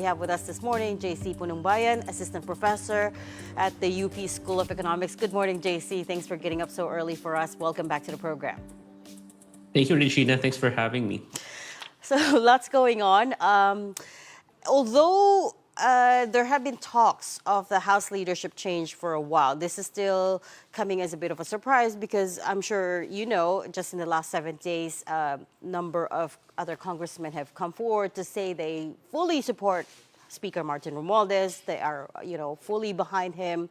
we have with us this morning JC Punongbayan, Assistant Professor at the UP School of Economics. Good morning, JC. Thanks for getting up so early for us. Welcome back to the program. Thank you, Regina. Thanks for having me. So lots going on. Although there have been talks of the House leadership change for a while, this is still coming as a bit of a surprise because I'm sure you know, just in the last 7 days, a number of other congressmen have come forward to say they fully support Speaker Martin Romualdez. They are, fully behind him.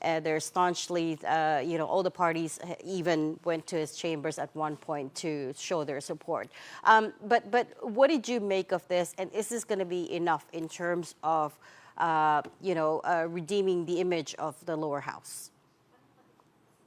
They're staunchly, all the parties even went to his chambers at one point to show their support. But what did you make of this? And is this going to be enough in terms of, redeeming the image of the lower house?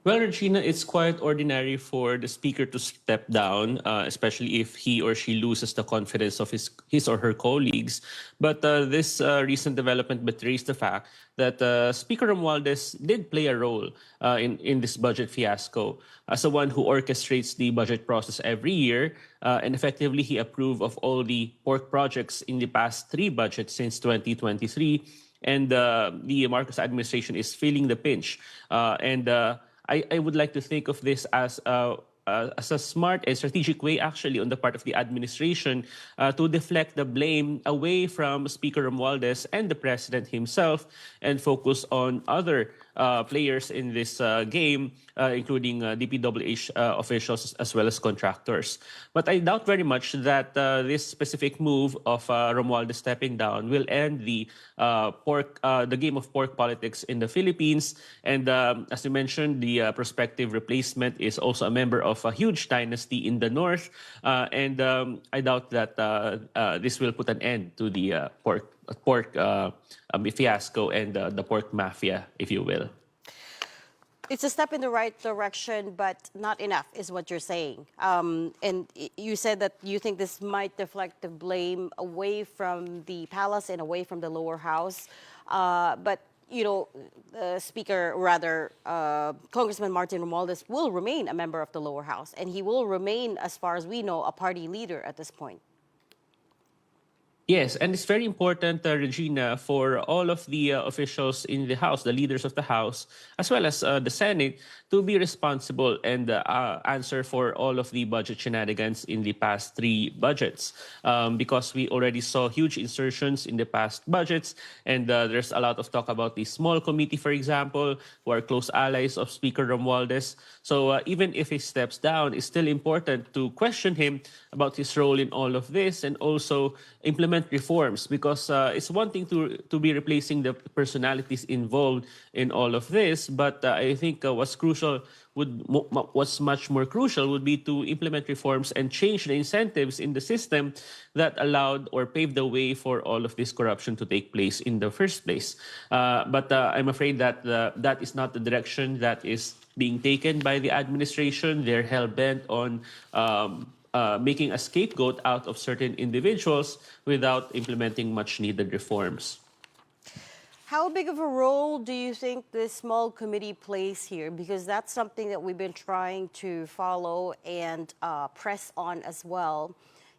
Well, Regina, it's quite ordinary for the speaker to step down, especially if he or she loses the confidence of his or her colleagues. But this recent development betrays the fact that Speaker Romualdez did play a role in this budget fiasco as the one who orchestrates the budget process every year. And effectively, he approved of all the pork projects in the past 3 budgets since 2023. And the Marcos administration is feeling the pinch. I would like to think of this as a smart and strategic way, actually, on the part of the administration to deflect the blame away from Speaker Romualdez and the president himself and focus on other players in this game, including DPWH officials as well as contractors. But I doubt very much that this specific move of Romualdez stepping down will end the game of pork politics in the Philippines. And as you mentioned, the prospective replacement is also a member of a huge dynasty in the north. I doubt that this will put an end to the pork fiasco and the pork mafia, if you will. It's a step in the right direction, but not enough, is what you're saying. And you said that you think this might deflect the blame away from the palace and away from the lower house. But the speaker, rather, Congressman Martin Romualdez will remain a member of the lower house, and he will remain, as far as we know, a party leader at this point. Yes, and it's very important, Regina, for all of the officials in the House, the leaders of the House, as well as the Senate, to be responsible and answer for all of the budget shenanigans in the past 3 budgets. Because we already saw huge insertions in the past budgets, and there's a lot of talk about the small committee, for example, who are close allies of Speaker Romualdez. So even if he steps down, it's still important to question him about his role in all of this and also implement reforms, because it's one thing to be replacing the personalities involved in all of this, but I think what's much more crucial would be to implement reforms and change the incentives in the system that allowed or paved the way for all of this corruption to take place in the first place. But I'm afraid that that is not the direction that is being taken by the administration. They're hell-bent on making a scapegoat out of certain individuals without implementing much-needed reforms. How big of a role do you think this small committee plays here? Because that's something that we've been trying to follow and press on as well.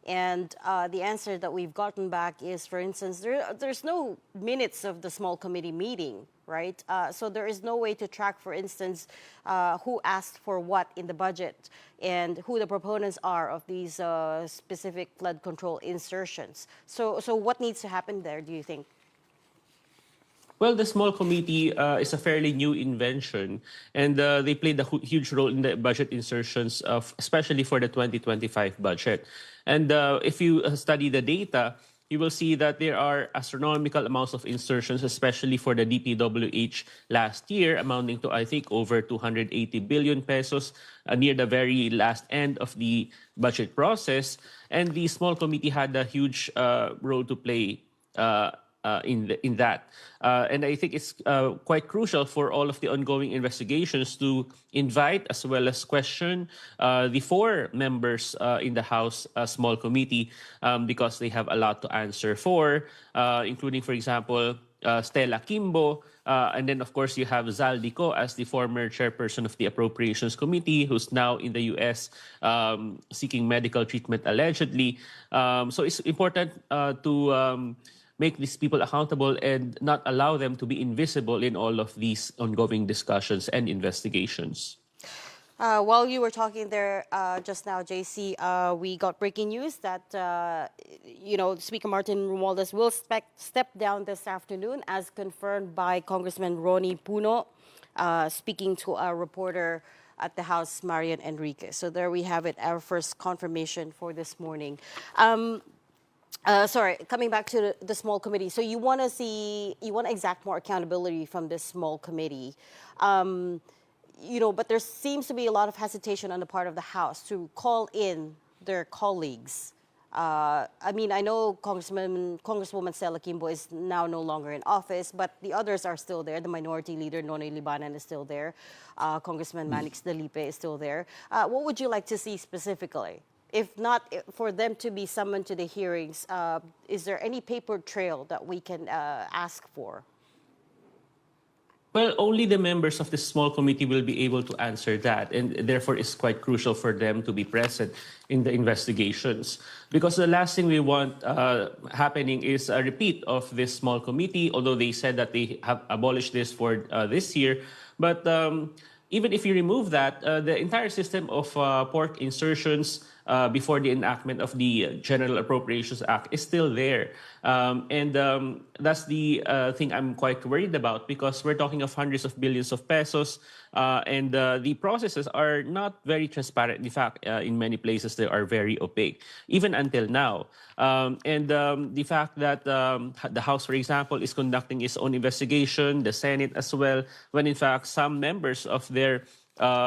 And the answer that we've gotten back is, for instance, there's no minutes of the small committee meeting, right? So there is no way to track, for instance, who asked for what in the budget and who the proponents are of these specific flood control insertions. So what needs to happen there, do you think? Well, the small committee is a fairly new invention, and they played a huge role in the budget insertions, especially for the 2025 budget. And if you study the data, you will see that there are astronomical amounts of insertions, especially for the DPWH last year, amounting to, I think, over 280 billion pesos near the very last end of the budget process. And the small committee had a huge role to play in that. And I think it's quite crucial for all of the ongoing investigations to invite as well as question the 4 members in the House Small Committee because they have a lot to answer for, including, for example, Stella Kimbo. And then, of course, you have Zal Dico as the former chairperson of the Appropriations Committee, who's now in the U.S. Seeking medical treatment allegedly. So it's important to make these people accountable and not allow them to be invisible in all of these ongoing discussions and investigations. While you were talking there just now, JC, we got breaking news that Speaker Martin Romualdez will step down this afternoon, as confirmed by Congressman Ronnie Puno, speaking to a reporter at the House, Marian Enriquez. So there we have it, our first confirmation for this morning. Sorry, coming back to the small committee. So you want to exact more accountability from this small committee. But there seems to be a lot of hesitation on the part of the House to call in their colleagues. I know Congresswoman Stella Kimbo is now no longer in office, but the others are still there. The minority leader, Nonoy Libanan, is still there. Congressman Manix Dalipe is still there. What would you like to see specifically? If not for them to be summoned to the hearings, is there any paper trail that we can ask for? Well, only the members of this small committee will be able to answer that, and therefore it's quite crucial for them to be present in the investigations. Because the last thing we want happening is a repeat of this small committee, although they said that they have abolished this for this year. But even if you remove that, the entire system of pork insertions before the enactment of the General Appropriations Act is still there. That's the thing I'm quite worried about, because we're talking of hundreds of billions of pesos, and the processes are not very transparent. In fact, in many places, they are very opaque, even until now. The fact that the House, for example, is conducting its own investigation, the Senate as well, when in fact some members of their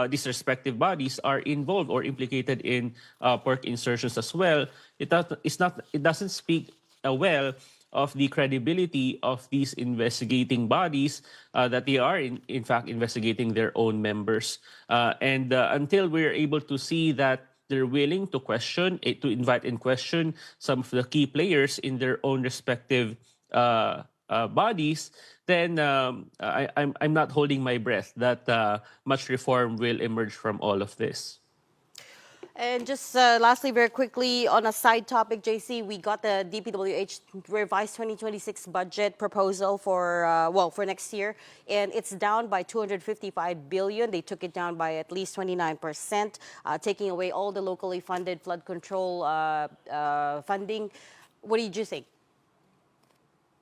these respective bodies are involved or implicated in pork insertions as well, it doesn't speak well of the credibility of these investigating bodies, that they are in fact investigating their own members. Until we're able to see that they're willing to question, to invite in question some of the key players in their own respective bodies, then I'm not holding my breath that much reform will emerge from all of this. And just lastly, very quickly, on a side topic, JC, we got the DPWH revised 2026 budget proposal for next year, and it's down by 255 billion. They took it down by at least 29%, taking away all the locally funded flood control funding. What did you think?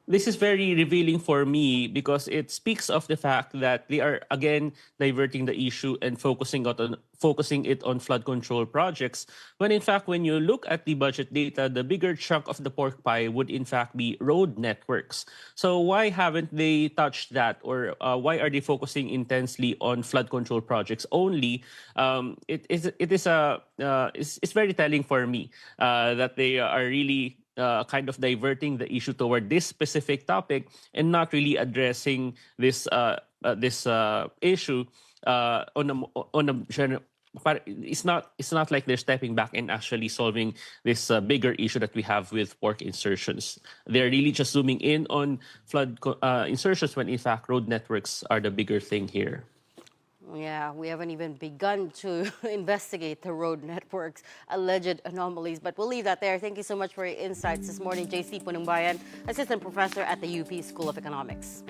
This is very revealing for me, because it speaks of the fact that they are again diverting the issue and focusing it on flood control projects, when in fact, when you look at the budget data, the bigger chunk of the pork pie would in fact be road networks. So why haven't they touched that, or why are they focusing intensely on flood control projects only? It's very telling for me that they are really kind of diverting the issue toward this specific topic and not really addressing this issue on a general. But it's not like they're stepping back and actually solving this bigger issue that we have with pork insertions. They're really just zooming in on flood insertions, when in fact road networks are the bigger thing here. Yeah, we haven't even begun to investigate the road network's alleged anomalies, but we'll leave that there. Thank you so much for your insights this morning, JC Punongbayan, Assistant Professor at the UP School of Economics.